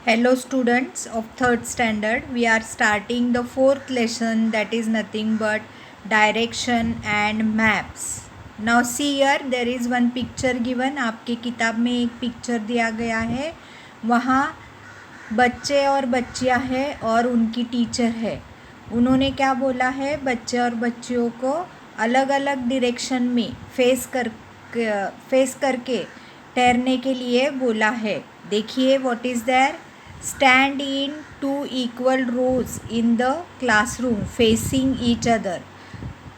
Hello students of third standard, we are starting the fourth lesson, that is nothing but direction and maps. Now see here, there is one picture given. आपके किताब में एक picture दिया गया है. वहाँ बच्चे और बच्चियाँ हैं और उनकी टीचर है. उन्होंने क्या बोला है, बच्चे और बच्चियों को अलग अलग डिरेक्शन में फेस करके तैरने के लिए बोला है. देखिए what is there. Stand in 2 equal rows in the classroom facing each other.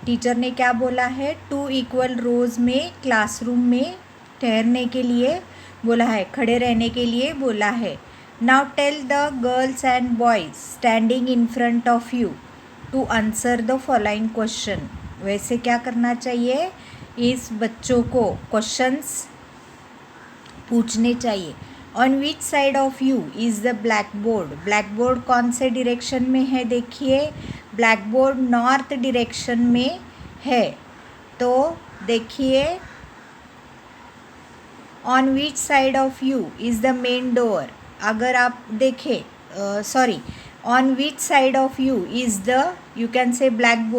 Teacher ने क्या बोला है, 2 equal rows में क्लासरूम में ठहरने के लिए बोला है, खड़े रहने के लिए बोला है. Now tell the girls and boys standing in front of you to answer the following question. वैसे क्या करना चाहिए, इस बच्चों को क्वेश्चंस पूछने चाहिए. On which side of you is the black board. Black board कौन से डिरेक्शन में है, देखिए ब्लैक बोर्ड नॉर्थ डिरेक्शन में है. तो देखिए on which side of you is the main door. अगर आप देखें on which side of you is the, you can say black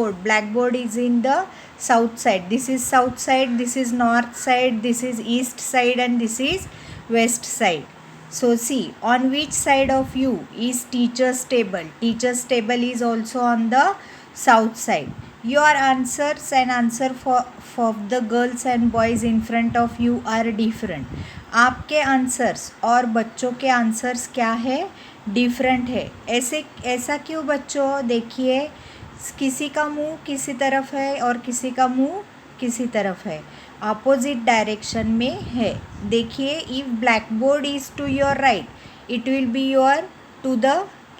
board is in the south side. This is south side, this is north side, this is east side and this is west side. So see, on which side of you is teacher's table. Teacher's table is also on the south side. Your answers and answer for the girls and boys in front of you are different. आपके answers और बच्चों के answers क्या है, different है. ऐसा क्यों बच्चों, देखिए किसी का मुंह किसी तरफ है और किसी का मुंह किसी तरफ है, अपोजिट डायरेक्शन में है. देखिए if black board is to your right it will be your to the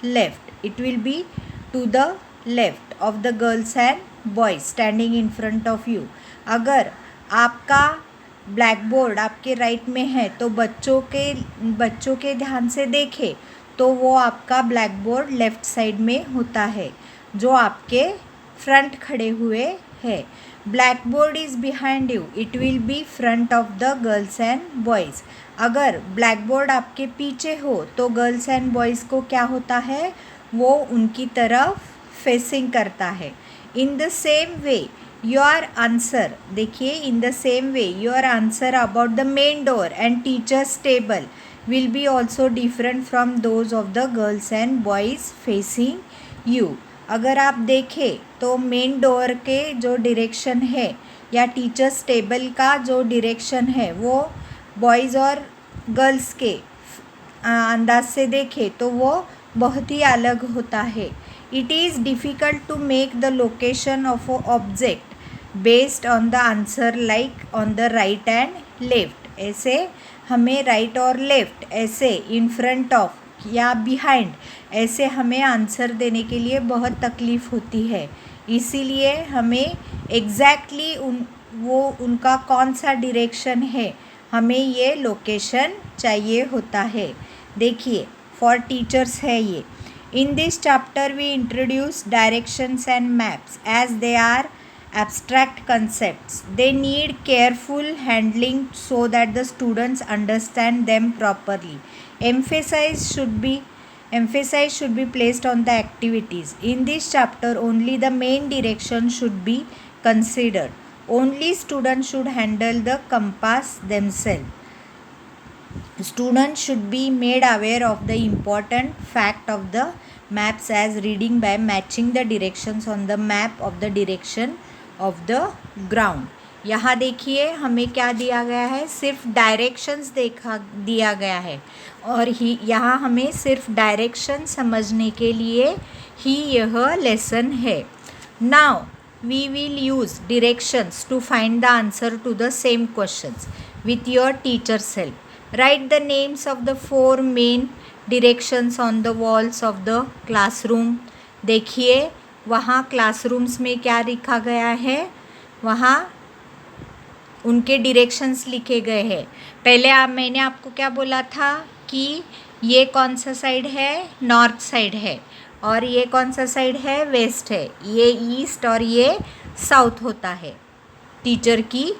left. It will be to the left of the girls and boys standing in front of you. अगर आपका black board आपके right में है तो बच्चों के ध्यान से देखें तो वो आपका ब्लैक बोर्ड लेफ़्ट साइड में होता है जो आपके फ्रंट खड़े हुए है. Black board is behind you it will B front of the girls and boys. अगर ब्लैक बोर्ड आपके पीछे हो तो गर्ल्स एंड बॉयज़ को क्या होता है, वो उनकी तरफ फेसिंग करता है. In the same way your answer, देखिए in the same way your answer about the main door and teachers table will be also different from those of the girls and boys facing you. अगर आप देखें तो main door के जो direction है या teachers table का जो डिरेक्शन है वो बॉयज़ और गर्ल्स के अंदाज से देखें तो वो बहुत ही अलग होता है. It is difficult to make the location of object based on the answer like on the right and left. ऐसे हमें राइट और लेफ्ट ऐसे इन फ्रंट ऑफ या बिहाइंड ऐसे हमें आंसर देने के लिए बहुत तकलीफ़ होती है. इसीलिए हमें एग्जैक्टली उनका कौन सा डिरेक्शन है, हमें ये लोकेशन चाहिए होता है. देखिए फॉर टीचर्स है ये. In this chapter we introduce directions and maps as they are abstract concepts. They need careful handling so that the students understand them properly. Emphasis should be placed on the activities. In this chapter only the main direction should be considered. Only students should handle the compass themselves. Students should be made aware of the important fact of the maps as reading by matching the directions on the map of the direction of the ground. यहाँ देखिए हमें क्या दिया गया है, सिर्फ directions दिया गया है और यहाँ हमें सिर्फ डायरेक्शन समझने के लिए ही यह लेसन है. Now we will use directions to find the answer to the same questions with your teacher's help. Write the names of the 4 main directions on the walls of the classroom. देखिए वहाँ classrooms में क्या लिखा गया है, वहाँ उनके directions लिखे गए हैं. पहले मैंने आपको क्या बोला था कि ये कौन सा साइड है, नॉर्थ साइड है और ये कौन सा साइड है, वेस्ट है. ये ईस्ट और ये साउथ होता है टीचर की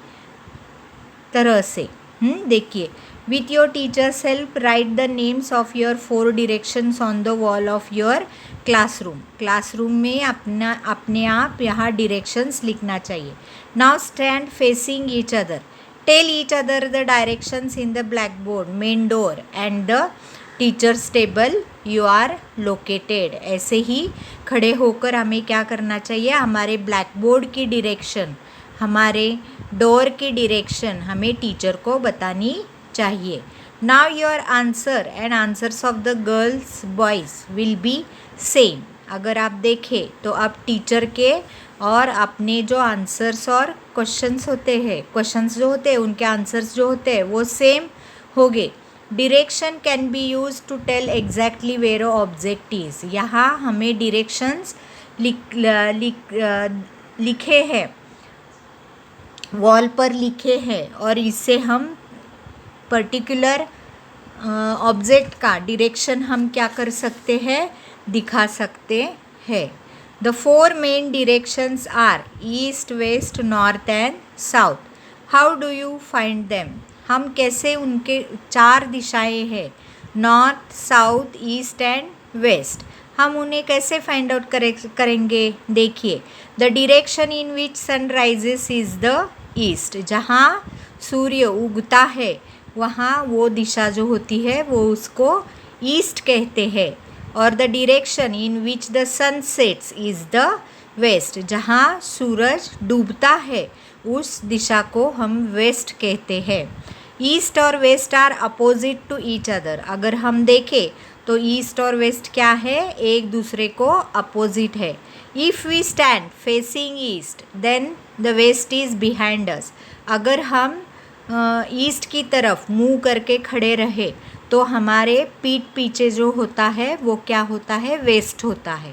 तरह से. देखिए with your teacher's help write the names of your 4 directions on the wall of your classroom. Classroom में अपने आप यहाँ डायरेक्शंस लिखना चाहिए। Now stand facing each other, tell each other the directions in the black board, main door and the teacher's table you are located. ऐसे ही खड़े होकर हमें क्या करना चाहिए, हमारे ब्लैक बोर्ड की डायरेक्शन, हमारे डोर की डायरेक्शन हमें टीचर को बतानी चाहिए। Now your answer and answers of the girls boys will be same. अगर आप देखें तो अब टीचर के और अपने जो आंसर्स और क्वेश्चंस होते हैं, क्वेश्चंस जो होते हैं उनके आंसर्स जो होते हैं वो सेम होंगे। Direction can be use to tell exactly where object is. यहाँ हमें डायरेक्शंस लिखे हैं, वॉल पर लिखे हैं और इससे हम पर्टिकुलर ऑब्जेक्ट का डायरेक्शन हम क्या कर सकते हैं, दिखा सकते हैं। The 4 main directions are east, west, north and south. How do you find them? हम कैसे उनके 4 दिशाएं हैं, north, south, east and west, हम उन्हें कैसे फाइंड आउट करेंगे? देखिए, the direction in which sun rises is the east. जहाँ सूर्य उगता है वहाँ वो दिशा जो होती है वो उसको ईस्ट कहते हैं। और the direction in which the sun sets is the west. जहाँ सूरज डूबता है उस दिशा को हम वेस्ट कहते हैं। ईस्ट और west are opposite to each other. अगर हम देखें तो ईस्ट और वेस्ट क्या है, एक दूसरे को अपोजिट है। If we stand facing east then the west is behind us. अगर हम ईस्ट की तरफ मुंह करके खड़े रहे तो हमारे पीठ पीछे जो होता है वो क्या होता है, वेस्ट होता है।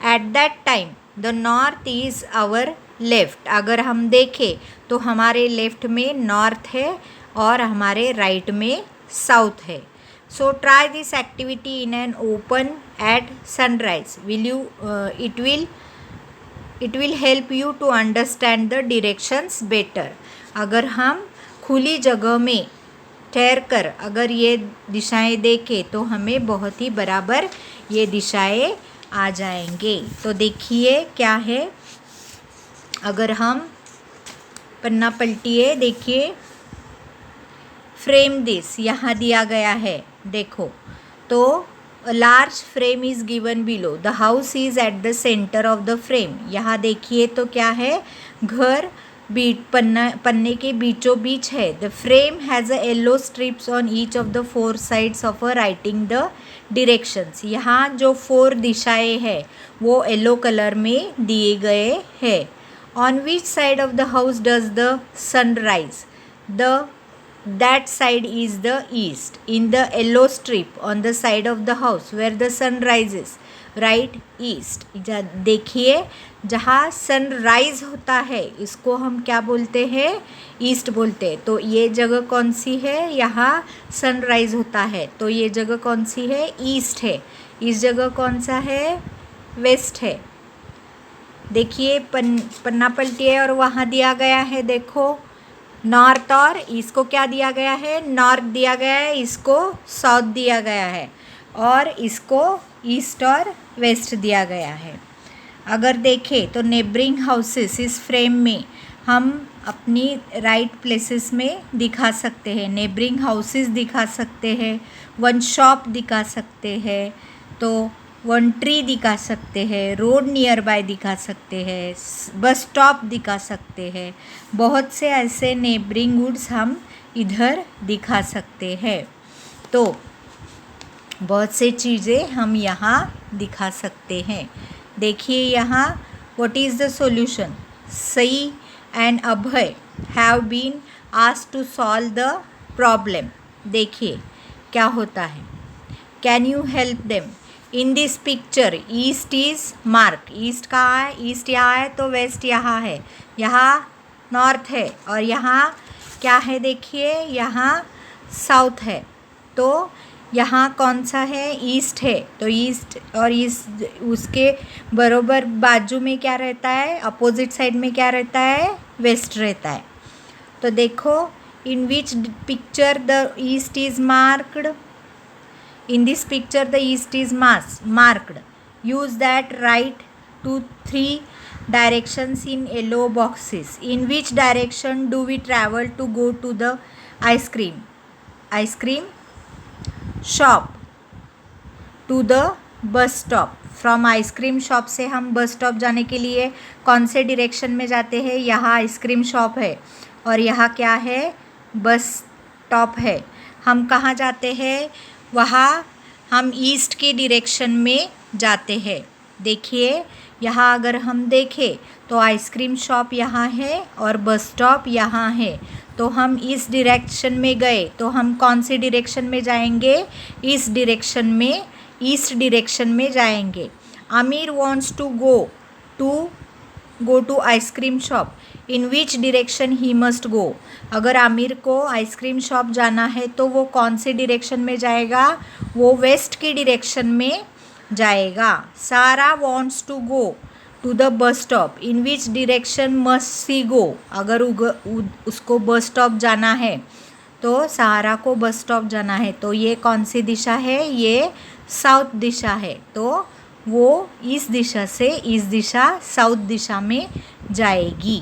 At that time the north is our left. अगर हम देखें तो हमारे लेफ्ट में नॉर्थ है और हमारे राइट में साउथ है। So try this activity in an open at sunrise. It will help you to understand the directions better. अगर हम खुली जगह में ठहर कर अगर ये दिशाएं देखें तो हमें बहुत ही बराबर ये दिशाएं आ जाएंगे। तो देखिए क्या है, अगर हम पन्ना पलटिए, देखिए फ्रेम दिस यहाँ दिया गया है। देखो तो a large frame is given below, the house is at the center of the frame। यहाँ देखिए तो क्या है, घर पन्ने के बीचों बीच है। The frame has a yellow strips on each of the 4 sides of a writing the directions. यहाँ जो 4 दिशाएं हैं वो येलो कलर में दिए गए हैं। On which side of the house does the sun rise? That side is the east. In the yellow strip on the side of the house where the sun rises, right east। देखिए जहाँ sunrise होता है इसको हम क्या बोलते हैं, east बोलते हैं। तो ये जगह कौन सी है, यहाँ सनराइज होता है तो ये जगह कौन सी है, ईस्ट है। इस जगह कौन सा है, वेस्ट है। देखिए पन्ना पलटिए और वहाँ दिया गया है, देखो नॉर्थ और इसको क्या दिया गया है, नॉर्थ दिया गया है, इसको साउथ दिया गया है और इसको ईस्ट और वेस्ट दिया गया है। अगर देखें तो नेबरिंग हाउसेस इस फ्रेम में हम अपनी राइट प्लेसेस में दिखा सकते हैं। नेबरिंग हाउसेस दिखा सकते हैं, वन शॉप दिखा सकते हैं, तो वन ट्री दिखा सकते हैं, रोड नियर बाय दिखा सकते हैं, बस स्टॉप दिखा सकते हैं। बहुत से ऐसे नेबरिंग वुड्स हम इधर दिखा सकते हैं। तो बहुत से चीज़ें हम यहाँ दिखा सकते हैं। देखिए यहाँ what is the solution. Sai and Abhay have been asked to solve the problem. देखिए क्या होता है, can you help them? In this picture east is mark. East कहाँ है, ईस्ट यहाँ है तो वेस्ट यहाँ है, यहाँ नॉर्थ है और यहाँ क्या है, देखिए यहाँ साउथ है। तो यहाँ कौन सा है, ईस्ट है। तो ईस्ट और ईस्ट उसके बरोबर बाजू में क्या रहता है, अपोजिट साइड में क्या रहता है, वेस्ट रहता है। तो देखो In which picture the east is marked? In this picture the east is marked. Use that, write 2 3 directions in yellow boxes. In which direction do we travel to go to the ice cream shop? To the bus stop. From ice cream shop से हम bus stop जाने के लिए कौन से direction में जाते हैं? यहाँ आइसक्रीम शॉप है और यहाँ क्या है? बस स्टॉप है. हम कहाँ जाते हैं? वहाँ हम ईस्ट के डिरेक्शन में जाते हैं. देखिए यहाँ अगर हम देखें तो आइसक्रीम शॉप यहाँ है और बस स्टॉप यहाँ है. तो हम इस डिरेक्शन में गए तो हम कौन सी डिरेक्शन में जाएंगे? इस डिरेक्शन में, ईस्ट डिरेक्शन में जाएंगे. Aamir wants to go to ice cream shop. In which direction he must go? अगर आमिर को आइसक्रीम शॉप जाना है तो वो कौन से डिरेक्शन में जाएगा? वो वेस्ट की डिरेक्शन में जाएगा. Sara wants to go to the bus stop. In which direction must she go? अगर उसको बस स्टॉप जाना है तो सहारा को बस स्टॉप जाना है तो ये कौन सी दिशा है? ये साउथ दिशा है. तो वो इस दिशा से इस दिशा साउथ दिशा में जाएगी.